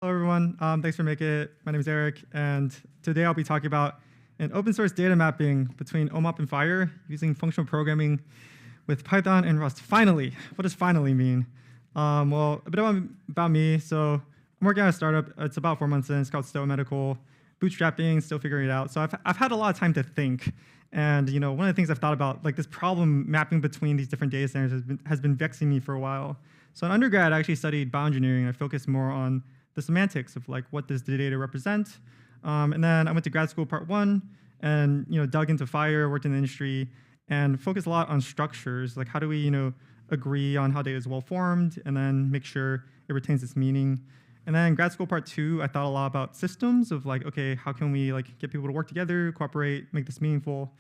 Hello, everyone. Thanks for making it. My name is Eric, and today I'll be talking about an open source data mapping between OMOP and FHIR using functional programming with Python and Rust. Finally, what does finally mean? Well, a bit about me. So I'm working at a startup. It's about 4 months in. It's called Stowe Medical. Bootstrapping, still figuring it out. So I've had a lot of time to think. And one of the things I've thought about, like this problem mapping between these different data standards has been vexing me for a while. So in undergrad, I actually studied bioengineering. I focused more on the semantics of like what does the data represent. And then I went to grad school part one and dug into FHIR, worked in the industry, and focused a lot on structures. Like how do we agree on how data is well formed and then make sure it retains its meaning. And then grad school part two, I thought a lot about systems of like, okay, how can we like get people to work together, cooperate, make this meaningful?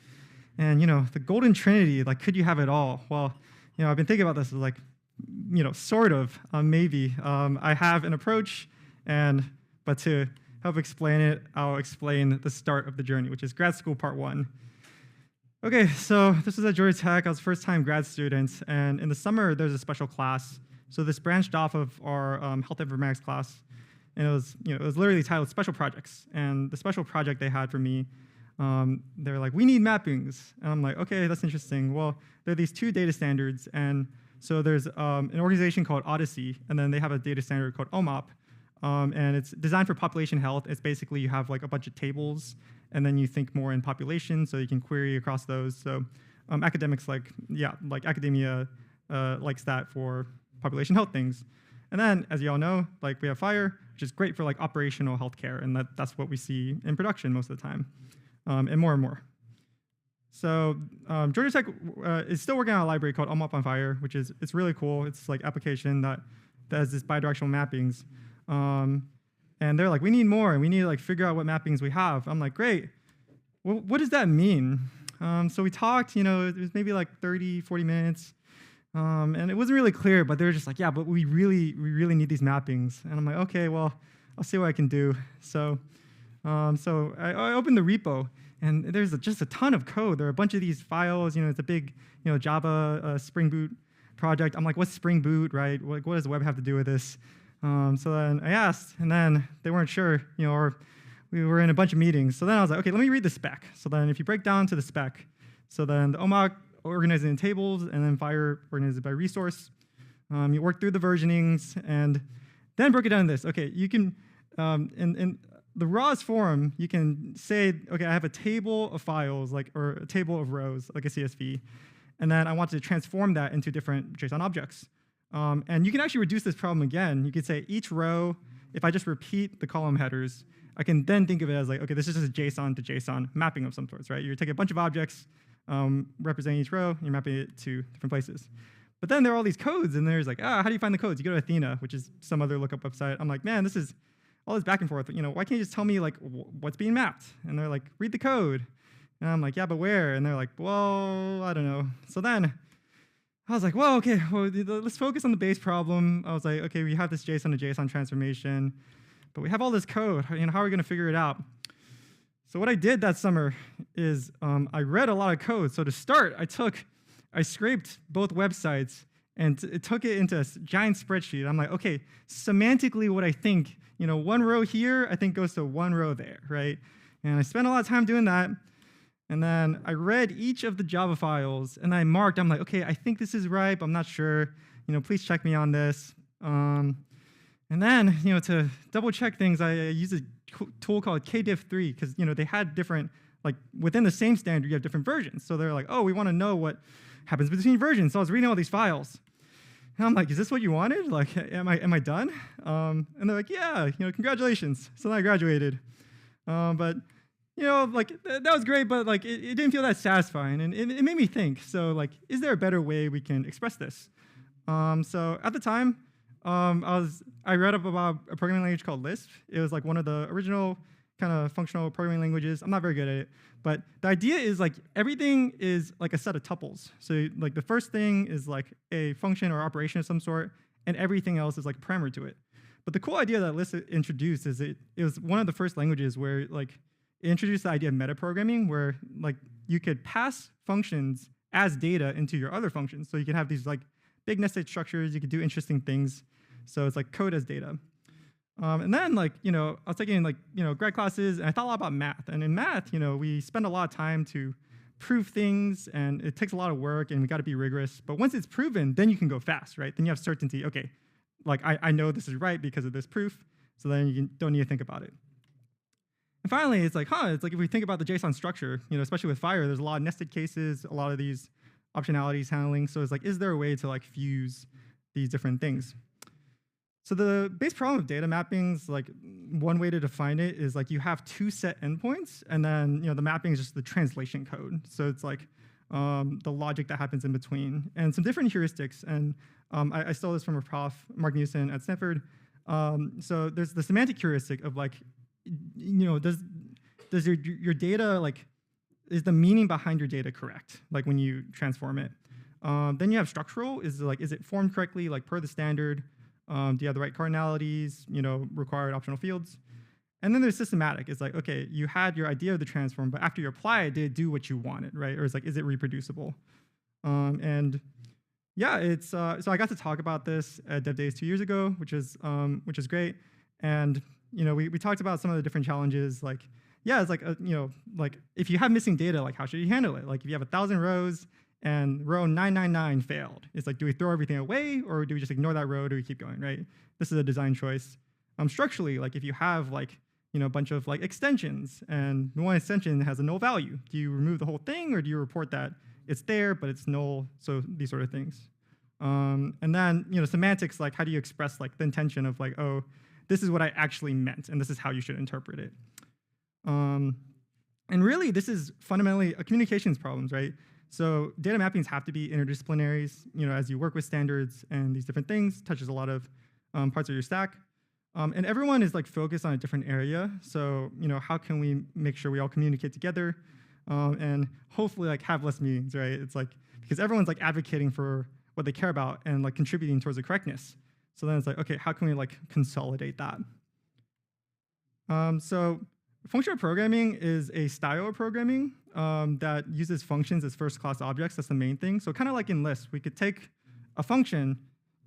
And the golden trinity, like could you have it all? Well, I've been thinking about this as like, sort of, maybe. I have an approach, but to help explain it, I'll explain the start of the journey, which is grad school part one. Okay, so this is at Georgia Tech. I was a first-time grad student, and in the summer, there's a special class. So this branched off of our health informatics class, and it was literally titled Special Projects. And the special project they had for me, they're like, we need mappings. And I'm like, okay, that's interesting. Well, there are these two data standards, and so there's an organization called Odyssey, and then they have a data standard called OMOP, and it's designed for population health. It's basically you have like a bunch of tables, and then you think more in population, so you can query across those. So academics like academia likes that for population health things. And then, as you all know, like we have FHIR, which is great for like operational healthcare, and that's what we see in production most of the time, and more. So Georgia Tech is still working on a library called OMOP on FHIR, which is it's really cool. It's like application that has this bi-directional mappings. And they're like, we need more, and we need to like figure out what mappings we have. I'm like, great. Well, what does that mean? So we talked, it was maybe like 30, 40 minutes. And it wasn't really clear, but they were just like, yeah, but we really need these mappings. And I'm like, okay, well, I'll see what I can do. So I opened the repo, and there's just a ton of code. There are a bunch of these files. It's a big, Java Spring Boot project. I'm like, what's Spring Boot, right? What does the web have to do with this? So then I asked, and then they weren't sure, or we were in a bunch of meetings. So then I was like, okay, let me read the spec. So then if you break down to the spec, so then the OMOP organized it in tables, and then FHIR organized it by resource. You work through the versionings, and then broke it down to this. Okay, you can, in the rawest form, you can say, okay, I have a table of files, or a table of rows, like a CSV, and then I want to transform that into different JSON objects. And you can actually reduce this problem again. You could say each row, if I just repeat the column headers, I can then think of it as like, okay, this is just a JSON to JSON mapping of some sorts, right? You're taking a bunch of objects, representing each row, and you're mapping it to different places. But then there are all these codes, and there's like, how do you find the codes? You go to Athena, which is some other lookup website. I'm like, man, this is all this back and forth. Why can't you just tell me like what's being mapped? And they're like, read the code. And I'm like, yeah, but where? And they're like, well, I don't know. So then I was like, well, okay, well, let's focus on the base problem. I was like, okay, we have this JSON to JSON transformation, but we have all this code. How are we going to figure it out? So what I did that summer is I read a lot of code. So to start, I scraped both websites and took it into a giant spreadsheet. I'm like, okay, semantically what I think, one row here, I think goes to one row there, right? And I spent a lot of time doing that. And then I read each of the Java files, and I marked. I'm like, okay, I think this is right, but I'm not sure. Please check me on this. And then, to double check things, I used a tool called KDiff3 because they had different, like within the same standard, you have different versions. So they're like, oh, we want to know what happens between versions. So I was reading all these files, and I'm like, is this what you wanted? Like, am I done? And they're like, yeah, congratulations. So then I graduated, but. Like that was great, but like it didn't feel that satisfying, and it made me think. So like, is there a better way we can express this? So at the time, I read up about a programming language called Lisp. It was like one of the original kind of functional programming languages. I'm not very good at it, but the idea is like everything is like a set of tuples. So like the first thing is like a function or operation of some sort, and everything else is like a parameter to it. But the cool idea that Lisp introduced is it was one of the first languages where like it introduced the idea of metaprogramming, where like you could pass functions as data into your other functions. So you can have these like big nested structures. You could do interesting things. So it's like code as data. And then I was taking grad classes, and I thought a lot about math. And in math, we spend a lot of time to prove things, and it takes a lot of work, and we got to be rigorous. But once it's proven, then you can go fast, right? Then you have certainty. Okay, I know this is right because of this proof, so then you don't need to think about it. And finally, it's like if we think about the JSON structure, especially with FHIR, there's a lot of nested cases, a lot of these optionalities handling. So it's like, is there a way to fuse these different things? So the base problem of data mappings, one way to define it is you have two set endpoints, and then the mapping is just the translation code. So it's the logic that happens in between, and some different heuristics. And I stole this from a prof, Mark Newson at Stanford. So there's the semantic heuristic of does your data is the meaning behind your data correct? When you transform it. Then you have structural. Is it formed correctly per the standard? Do you have the right cardinalities, required optional fields? And then there's systematic. It's okay, you had your idea of the transform, but after you apply it, did it do what you wanted, right? Or is it reproducible? And yeah, so I got to talk about this at DevDays 2 years ago, which is great. And we talked about some of the different challenges. It's if you have missing data, how should you handle it? If you have 1,000 rows, and row 999 failed. It's do we throw everything away, or do we just ignore that row, or do we keep going, right? This is a design choice. Structurally, if you have a bunch of extensions, and one extension has a null value, do you remove the whole thing, or do you report that it's there, but it's null? So these sort of things. And then semantics, how do you express the intention of oh, this is what I actually meant, and this is how you should interpret it. And really, this is fundamentally a communications problems, right? So data mappings have to be interdisciplinaries, as you work with standards and these different things, touches a lot of parts of your stack. And everyone is focused on a different area. So how can we make sure we all communicate together and hopefully have less meetings, right? It's because everyone's advocating for what they care about and contributing towards the correctness. So then it's okay, how can we consolidate that? So functional programming is a style of programming that uses functions as first-class objects. That's the main thing. So kind of like in Lisp, we could take a function,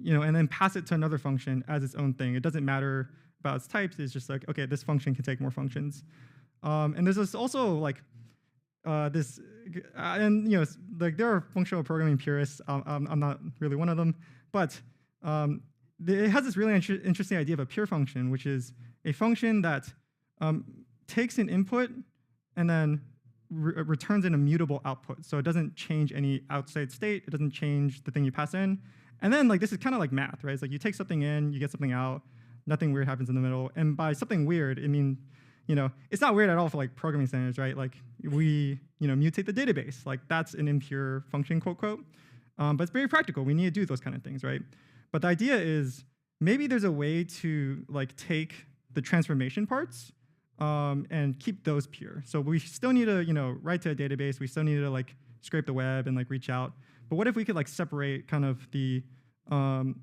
and then pass it to another function as its own thing. It doesn't matter about its types. It's just okay, this function can take more functions. And there's also this, and there are functional programming purists. I'm not really one of them, but it has this really interesting idea of a pure function, which is a function that takes an input and then returns an immutable output. So it doesn't change any outside state. It doesn't change the thing you pass in. And then this is kind of like math, right? It's you take something in, you get something out, nothing weird happens in the middle. And by something weird, I mean, it's not weird at all for programming standards, right? We, mutate the database. That's an impure function, quote, quote. But it's very practical. We need to do those kind of things, right? But the idea is maybe there's a way to take the transformation parts and keep those pure. So we still need to, write to a database. We still need to scrape the web and reach out. But what if we could separate kind of the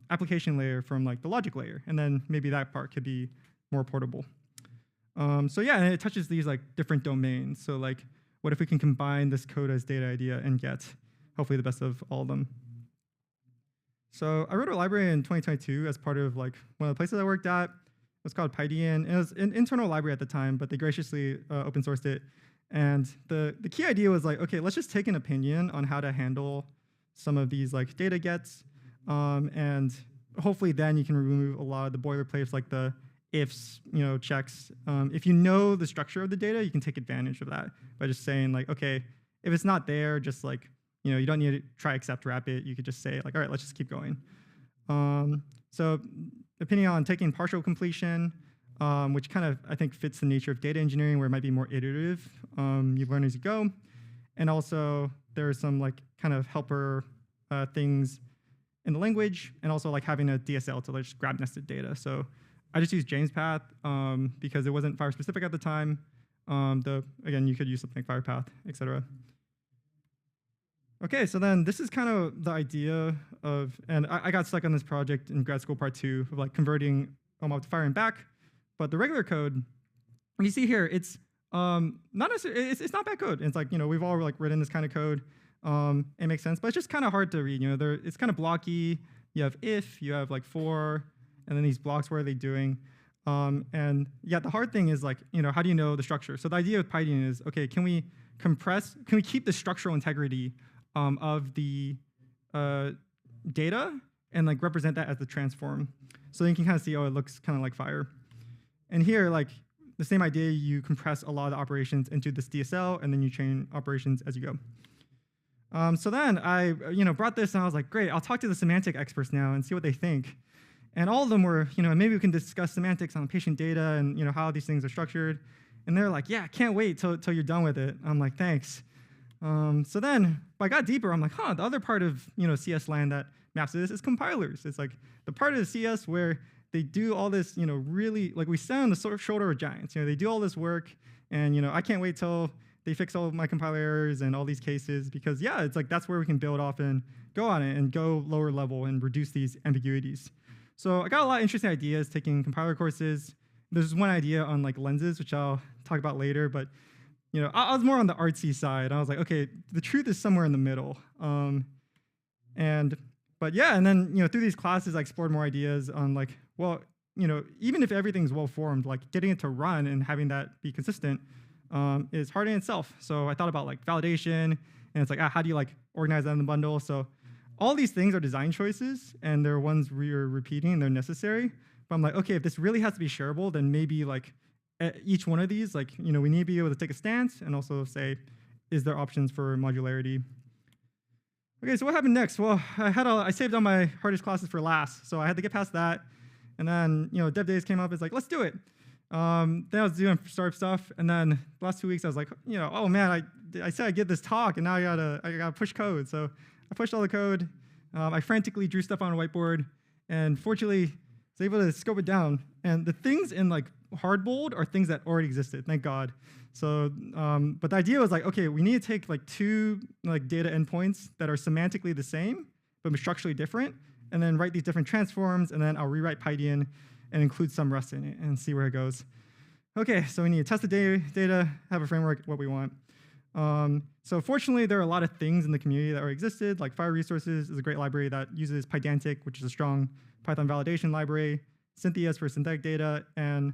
application layer from the logic layer, and then maybe that part could be more portable. So yeah, and it touches these different domains. So what if we can combine this code as data idea and get hopefully the best of all of them? So I wrote a library in 2022 as part of one of the places I worked at. It was called chidian. It was an internal library at the time, but they graciously open sourced it. And the key idea was okay, let's just take an opinion on how to handle some of these data gets, and hopefully then you can remove a lot of the boilerplates the ifs, checks. If you know the structure of the data, you can take advantage of that by just saying okay, if it's not there, just you don't need to try accept wrap it. You could just say all right, let's just keep going. So depending on taking partial completion, which kind of I think fits the nature of data engineering, where it might be more iterative. You learn as you go, and also there are some kind of helper things in the language, and also having a DSL to just grab nested data. So I just used James Path because it wasn't FHIR specific at the time. Again, you could use something like FHIR Path, etc. Okay, so then this is kind of the idea of, and I got stuck on this project in grad school part 2 of converting OMOP to FHIR and back. But the regular code, you see here, it's not necessarily, it's not bad code. It's we've all written this kind of code. It makes sense, but it's just kind of hard to read. It's kind of blocky. You have if, you have for, and then these blocks. What are they doing? And yeah, the hard thing is like, how do you know the structure? So the idea with chidian is, okay, can we keep the structural integrity of the data and like represent that as the transform? So you can kind of see, oh, it looks kind of like FHIR. And here, like the same idea, you compress a lot of the operations into this DSL, and then you chain operations as you go. So then I brought this, and I was like, great, I'll talk to the semantic experts now and see what they think. And all of them were, maybe we can discuss semantics on patient data and how these things are structured. And they're like, yeah, can't wait till you're done with it. I'm like, thanks. So then I got deeper. I'm like, the other part of CS land that maps to this is compilers. It's like the part of the CS where they do all this, really, like we stand on the shoulder of giants. They do all this work, and I can't wait till they fix all of my compiler errors and all these cases, because yeah, it's like that's where we can build off and go on it and go lower level and reduce these ambiguities. So I got a lot of interesting ideas taking compiler courses. There's one idea on like lenses, which I'll talk about later, but I was more on the artsy side. I was like, okay, the truth is somewhere in the middle. But yeah, and then through these classes, I explored more ideas on like, well, even if everything's well formed, like getting it to run and having that be consistent is hard in itself. So I thought about like validation, and it's like, how do you like organize that in the bundle? So all these things are design choices, and they're ones we're repeating, and they're necessary. But I'm like, okay, if this really has to be shareable, then maybe like each one of these, like, we need to be able to take a stance and also say, is there options for modularity? Okay, so what happened next? Well, I saved all my hardest classes for last, so I had to get past that. And then, DevDays came up. It's like, let's do it. Then I was doing startup stuff, and then the last 2 weeks I was like, oh man, I said I'd get this talk, and now I gotta push code. So I pushed all the code. I frantically drew stuff on a whiteboard, and fortunately, I was able to scope it down. And the things in like hard bold are things that already existed, thank God. So, but the idea was like, okay, we need to take like two like data endpoints that are semantically the same, but structurally different, and then write these different transforms, and then I'll rewrite chidian and include some Rust in it and see where it goes. Okay, so we need to test the data, have a framework, what we want. So fortunately, there are a lot of things in the community that already existed, like FHIR Resources is a great library that uses Pydantic, which is a strong Python validation library, Cynthia's for synthetic data, and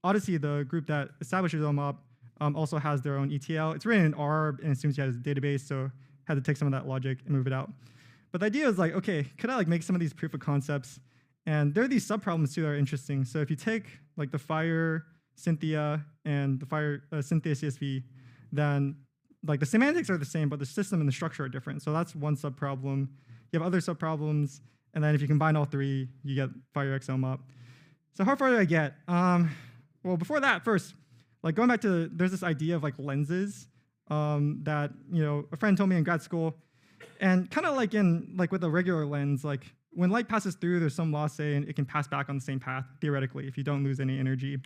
Odyssey, the group that establishes OMOP, also has their own ETL. It's written in R and assumes you have a database, so had to take some of that logic and move it out. But the idea is like, okay, could I like make some of these proof of concepts? And there are these subproblems too that are interesting. So if you take like the FHIR Cynthia and the FHIR Cynthia CSV, then like the semantics are the same, but the system and the structure are different. So that's one subproblem. You have other subproblems, and then if you combine all three, you get FHIR X OMOP. So how far did I get? Well, before that, first, like going back to there's this idea of like lenses that a friend told me in grad school, and kind of like with a regular lens, like when light passes through, there's some loss, say, and it can pass back on the same path theoretically if you don't lose any energy.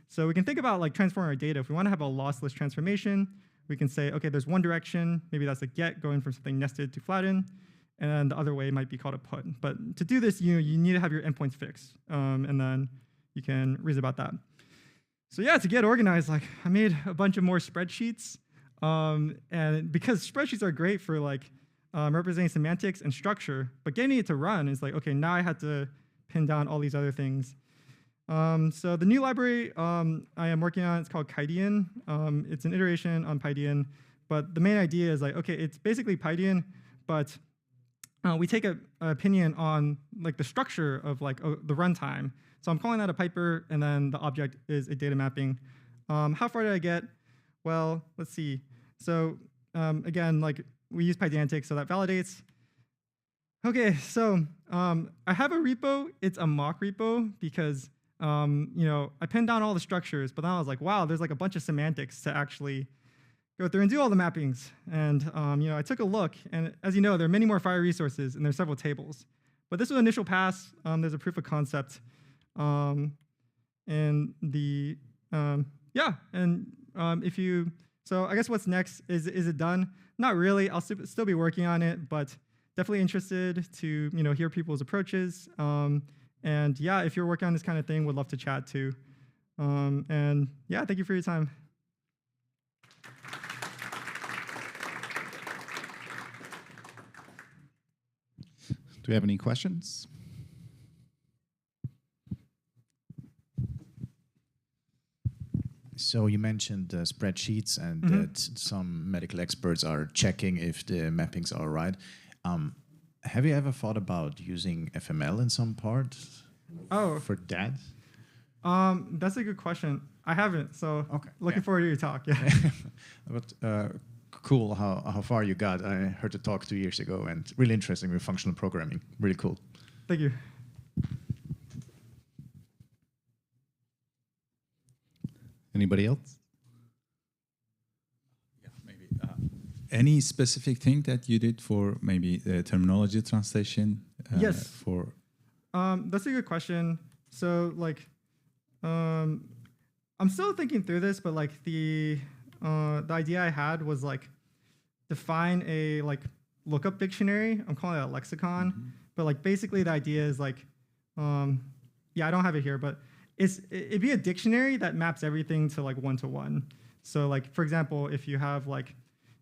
So we can think about like transforming our data. If we want to have a lossless transformation, we can say, okay, there's one direction, maybe that's a get going from something nested to flatten, and then the other way might be called a put. But to do this, you need to have your endpoints fixed, and then you can reason about that. So yeah, to get organized, like I made a bunch of more spreadsheets, and because spreadsheets are great for like representing semantics and structure, but getting it to run is like, okay, now I had to pin down all these other things. So the new library I am working on, it's called chidian. It's an iteration on chidian, but the main idea is like, okay, it's basically chidian, but we take an opinion on like the structure of like the runtime. So I'm calling that a piper, and then the object is a data mapping. How far did I get? Well, let's see. So again, like we use Pydantic, so that validates. Okay, so I have a repo. It's a mock repo because I pinned down all the structures, but then I was like, wow, there's like a bunch of semantics to actually go through and do all the mappings. And I took a look, and as you know, there are many more FHIR resources, and there's several tables. But this was an initial pass. There's a proof of concept. So I guess what's next is it done? Not really. I'll still be working on it, but definitely interested to hear people's approaches. And yeah, if you're working on this kind of thing, would love to chat too. And yeah, thank you for your time. Do we have any questions? So you mentioned spreadsheets and that some medical experts are checking if the mappings are right. Have you ever thought about using FML in some part for that? That's a good question. I haven't, so looking yeah. forward to your talk. Yeah. But cool how far you got. I heard the talk 2 years ago, and really interesting with functional programming. Really cool. Thank you. Anybody else? Yeah, maybe. Any specific thing that you did for maybe terminology translation? Yes. For that's a good question. So like, I'm still thinking through this, but like the idea I had was like define a like lookup dictionary. I'm calling it a lexicon, but like basically the idea is like, yeah, I don't have it here, but it'd be a dictionary that maps everything to like one-to-one. So like, for example, if you have like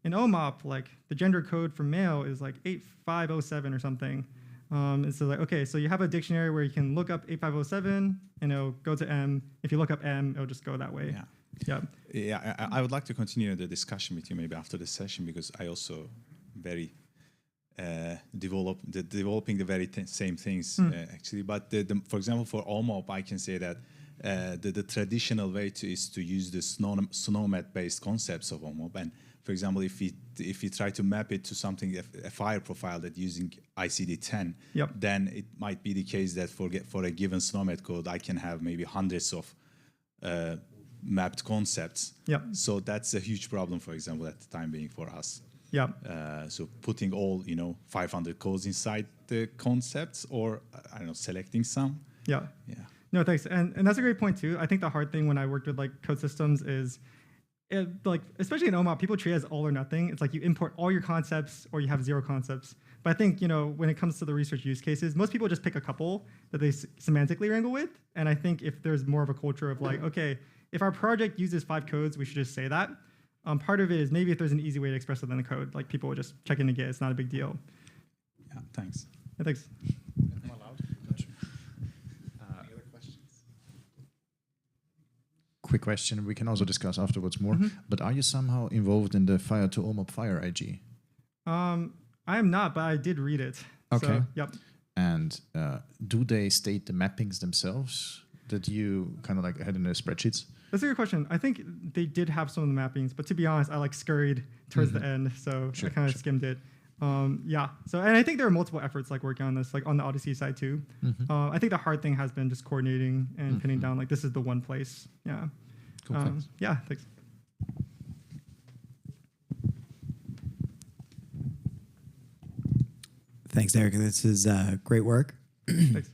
an OMOP, like the gender code for male is like 8507 or something. And so like, okay, so you have a dictionary where you can look up 8507 and it'll go to M. If you look up M, it'll just go that way. Yeah. I would like to continue the discussion with you maybe after the session, because I also very developing the very same things actually. But for example, for OMOP, I can say that the traditional way is to use the SNOMED-based concepts of OMOP. And for example, if we try to map it to something, a FHIR profile that using ICD-10, then it might be the case that for a given SNOMED code, I can have maybe hundreds of mapped concepts. So that's a huge problem, for example, at the time being for us. So putting all 500 codes inside the concepts, or I don't know, selecting some. No, thanks. And that's a great point too. I think the hard thing when I worked with like code systems is like, especially in OMOP, people treat it as all or nothing. It's like you import all your concepts or you have zero concepts. But I think, when it comes to the research use cases, most people just pick a couple that they semantically wrangle with. And I think if there's more of a culture of like, okay, if our project uses 5 codes, we should just say that. Part of it is maybe if there's an easy way to express it in the code, like people will just check in again. It's not a big deal. Yeah, thanks. Yeah, thanks. I'm allowed? Gotcha. Any other questions? Quick question. We can also discuss afterwards more. But are you somehow involved in the FHIR to OMOP FHIR IG? I am not, but I did read it. Okay. So, yep. And do they state the mappings themselves that you kind of like had in the spreadsheets? That's a good question. I think they did have some of the mappings, but to be honest, I like scurried towards the end, so I kind of skimmed it. Yeah. So, and I think there are multiple efforts like working on this, like on the Odyssey side too. I think the hard thing has been just coordinating and pinning down like this is the one place. Yeah. Cool, thanks. Yeah. Thanks. Thanks, Eric. This is great work. Thanks.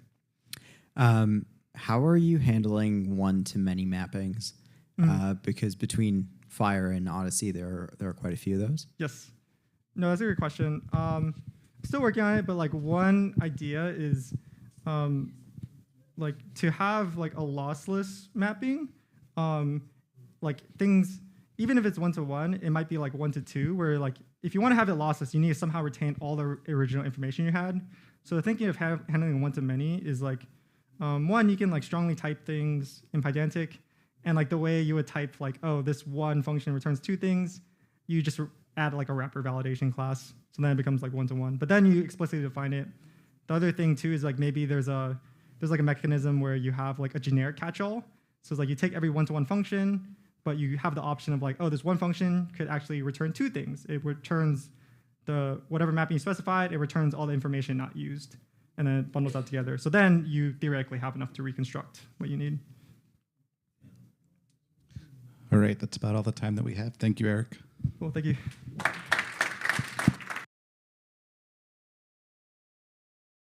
How are you handling one-to-many mappings? Because between FHIR and Odyssey, there are quite a few of those. Yes. No, that's a good question. Still working on it, but like one idea is like to have like a lossless mapping. Like things, even if it's one-to-one, it might be like 1-to-2, where like if you want to have it lossless, you need to somehow retain all the original information you had. So thinking of handling one-to-many is like, one, you can like strongly type things in Pydantic, and like the way you would type like, oh, this one function returns 2 things, you just add like a wrapper validation class. So then it becomes like one-to-one, but then you explicitly define it. The other thing too is like maybe there's like a mechanism where you have like a generic catch-all. So it's like you take every one-to-one function, but you have the option of like, oh, this one function could actually return 2 things. It returns the whatever mapping you specified, it returns all the information not used, and then it bundles that together. So then you theoretically have enough to reconstruct what you need. All right, that's about all the time that we have. Thank you, Eric. Cool, thank you.